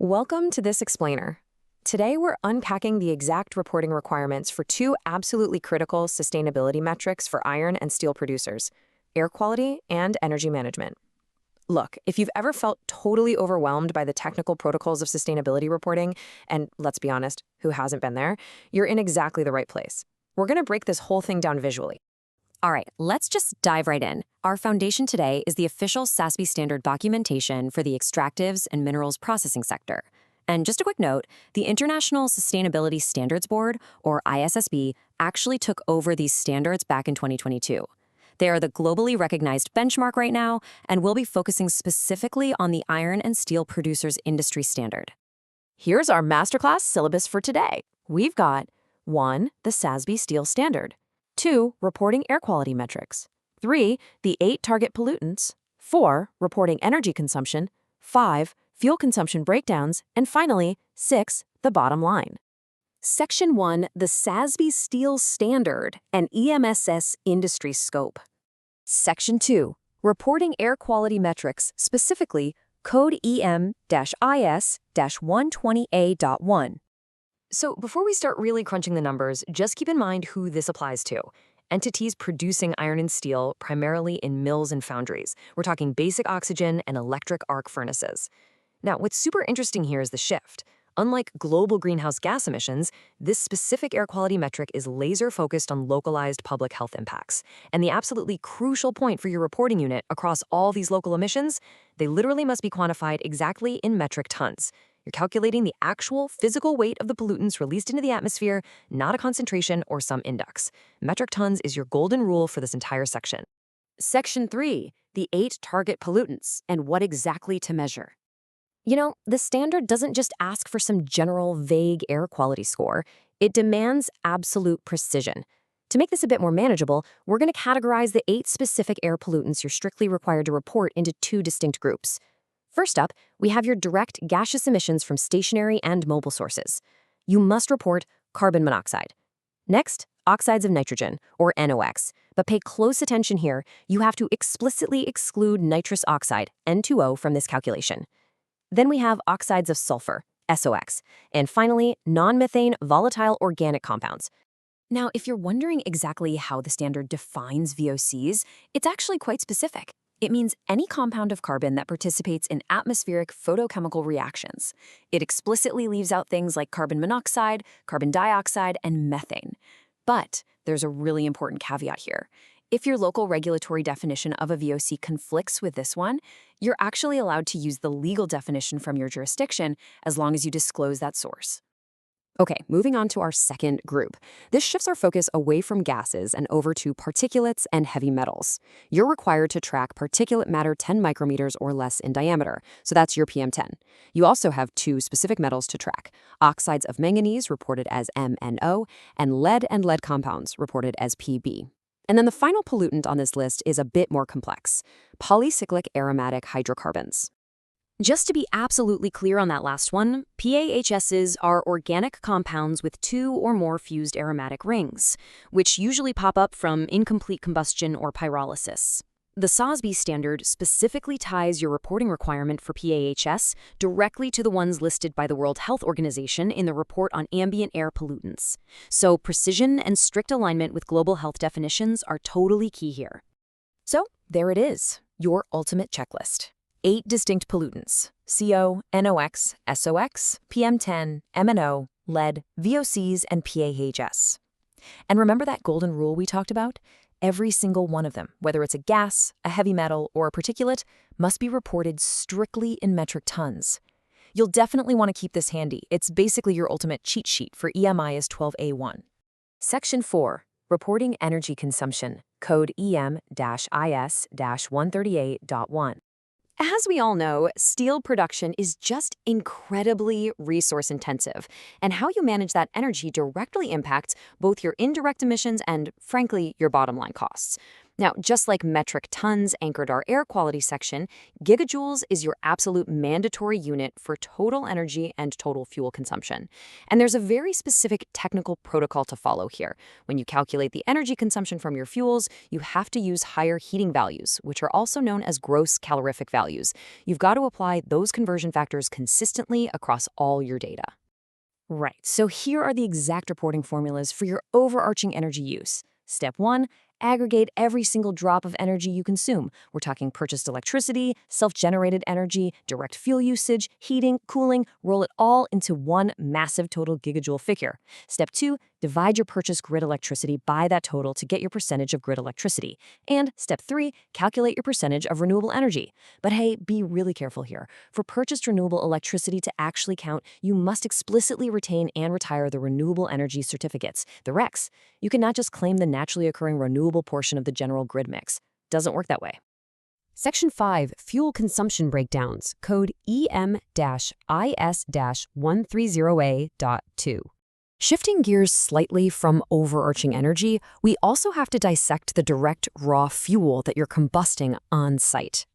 Welcome to this explainer. Today we're unpacking the exact reporting requirements for two absolutely critical sustainability metrics for iron and steel producers: air quality and energy management. Look, if you've ever felt totally overwhelmed by the technical protocols of sustainability reporting, and let's be honest, who hasn't been there, you're in exactly the right place. We're going to break this whole thing down visually. All right, let's just dive right in. Our foundation today is the official SASB standard documentation for the extractives and minerals processing sector. And just a quick note, the International Sustainability Standards Board, or ISSB, actually took over these standards back in 2022. They are the globally recognized benchmark right now, and we'll be focusing specifically on the iron and steel producers industry standard. Here's our masterclass syllabus for today. We've got 1. The SASB steel standard. 2. Reporting air quality metrics. 3. The 8 target pollutants. 4. Reporting energy consumption. 5. Fuel consumption breakdowns. And finally, 6. The bottom line. Section 1, the SASB Steel Standard and EMSS Industry Scope. Section 2, reporting air quality metrics, specifically Code EM-IS-120A.1. So before we start really crunching the numbers, just keep in mind who this applies to. Entities producing iron and steel, primarily in mills and foundries. We're talking basic oxygen and electric arc furnaces. Now, what's super interesting here is the shift. Unlike global greenhouse gas emissions, this specific air quality metric is laser-focused on localized public health impacts. And the absolutely crucial point for your reporting unit across all these local emissions, they literally must be quantified exactly in metric tons. You're calculating the actual physical weight of the pollutants released into the atmosphere, not a concentration or some index. Metric tons is your golden rule for this entire section. Section 3, the 8 target pollutants and what exactly to measure. You know, the standard doesn't just ask for some general vague air quality score. It demands absolute precision. To make this a bit more manageable, we're going to categorize the 8 specific air pollutants you're strictly required to report into 2 distinct groups. First up, we have your direct gaseous emissions from stationary and mobile sources. You must report carbon monoxide. Next, oxides of nitrogen, or NOx. But pay close attention here, you have to explicitly exclude nitrous oxide, N2O, from this calculation. Then we have oxides of sulfur, SOx. And finally, non-methane volatile organic compounds. Now, if you're wondering exactly how the standard defines VOCs, it's actually quite specific. It means any compound of carbon that participates in atmospheric photochemical reactions. It explicitly leaves out things like carbon monoxide, carbon dioxide, and methane. But there's a really important caveat here. If your local regulatory definition of a VOC conflicts with this one, you're actually allowed to use the legal definition from your jurisdiction as long as you disclose that source. Okay, moving on to our second group. This shifts our focus away from gases and over to particulates and heavy metals. You're required to track particulate matter 10 micrometers or less in diameter, so that's your PM10. You also have 2 specific metals to track: oxides of manganese, reported as MnO, and lead compounds, reported as Pb. And then the final pollutant on this list is a bit more complex: polycyclic aromatic hydrocarbons. Just to be absolutely clear on that last one, PAHSs are organic compounds with 2 or more fused aromatic rings, which usually pop up from incomplete combustion or pyrolysis. The SASB standard specifically ties your reporting requirement for PAHS directly to the ones listed by the World Health Organization in the Report on Ambient Air Pollutants. So precision and strict alignment with global health definitions are totally key here. So there it is, your ultimate checklist. 8 distinct pollutants: CO, NOx, SOx, PM10, MnO, lead, VOCs, and PAHS. And remember that golden rule we talked about? Every single one of them, whether it's a gas, a heavy metal, or a particulate, must be reported strictly in metric tons. You'll definitely want to keep this handy. It's basically your ultimate cheat sheet for EMIS 12A1. Section 4, reporting energy consumption, code EM-IS-138.1. As we all know, steel production is just incredibly resource-intensive, and how you manage that energy directly impacts both your indirect emissions and, frankly, your bottom-line costs. Now, just like metric tons anchored our air quality section, gigajoules is your absolute mandatory unit for total energy and total fuel consumption. And there's a very specific technical protocol to follow here. When you calculate the energy consumption from your fuels, you have to use higher heating values, which are also known as gross calorific values. You've got to apply those conversion factors consistently across all your data. Right, so here are the exact reporting formulas for your overarching energy use. Step 1, aggregate every single drop of energy you consume. We're talking purchased electricity, self-generated energy, direct fuel usage, heating, cooling, roll it all into one massive total gigajoule figure. Step 2, divide your purchased grid electricity by that total to get your percentage of grid electricity. And step 3, calculate your percentage of renewable energy. But hey, be really careful here. For purchased renewable electricity to actually count, you must explicitly retain and retire the renewable energy certificates, the RECs. You cannot just claim the naturally occurring renewable portion of the general grid mix. Doesn't work that way. Section 5, Fuel Consumption Breakdowns, code EM-IS-130A.2. Shifting gears slightly from overarching energy, we also have to dissect the direct raw fuel that you're combusting on site.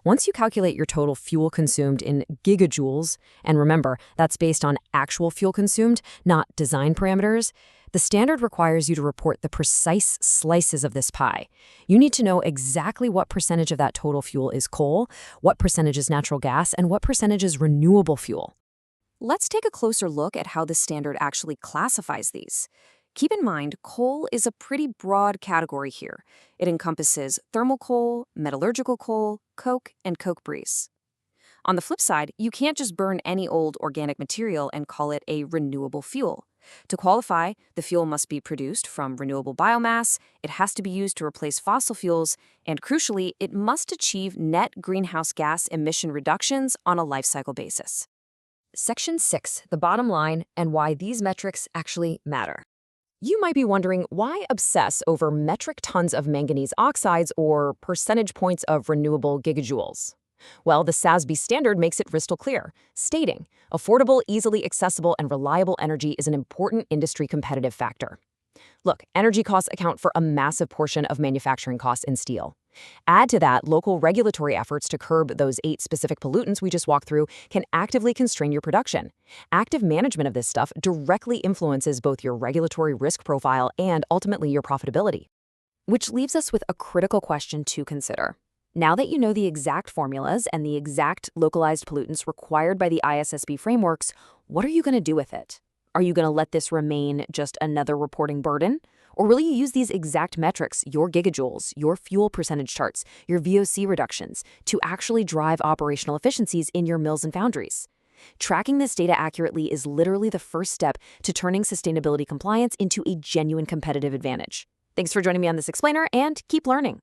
Once you calculate your total fuel consumed in gigajoules, and remember, that's based on actual fuel consumed, not design parameters, the standard requires you to report the precise slices of this pie. You need to know exactly what percentage of that total fuel is coal, what percentage is natural gas, and what percentage is renewable fuel. Let's take a closer look at how the standard actually classifies these. Keep in mind, coal is a pretty broad category here. It encompasses thermal coal, metallurgical coal, coke, and coke breeze. On the flip side, you can't just burn any old organic material and call it a renewable fuel. To qualify, the fuel must be produced from renewable biomass, it has to be used to replace fossil fuels, and crucially, it must achieve net greenhouse gas emission reductions on a life cycle basis. Section 6, the bottom line, and why these metrics actually matter. You might be wondering, why obsess over metric tons of manganese oxides or percentage points of renewable gigajoules? Well, the SASB standard makes it crystal clear, stating, affordable, easily accessible, and reliable energy is an important industry competitive factor. Look, energy costs account for a massive portion of manufacturing costs in steel. Add to that, local regulatory efforts to curb those 8 specific pollutants we just walked through can actively constrain your production. Active management of this stuff directly influences both your regulatory risk profile and ultimately your profitability. Which leaves us with a critical question to consider. Now that you know the exact formulas and the exact localized pollutants required by the ISSB frameworks, what are you going to do with it? Are you going to let this remain just another reporting burden? Or will you use these exact metrics, your gigajoules, your fuel percentage charts, your VOC reductions, to actually drive operational efficiencies in your mills and foundries? Tracking this data accurately is literally the first step to turning sustainability compliance into a genuine competitive advantage. Thanks for joining me on this explainer, and keep learning.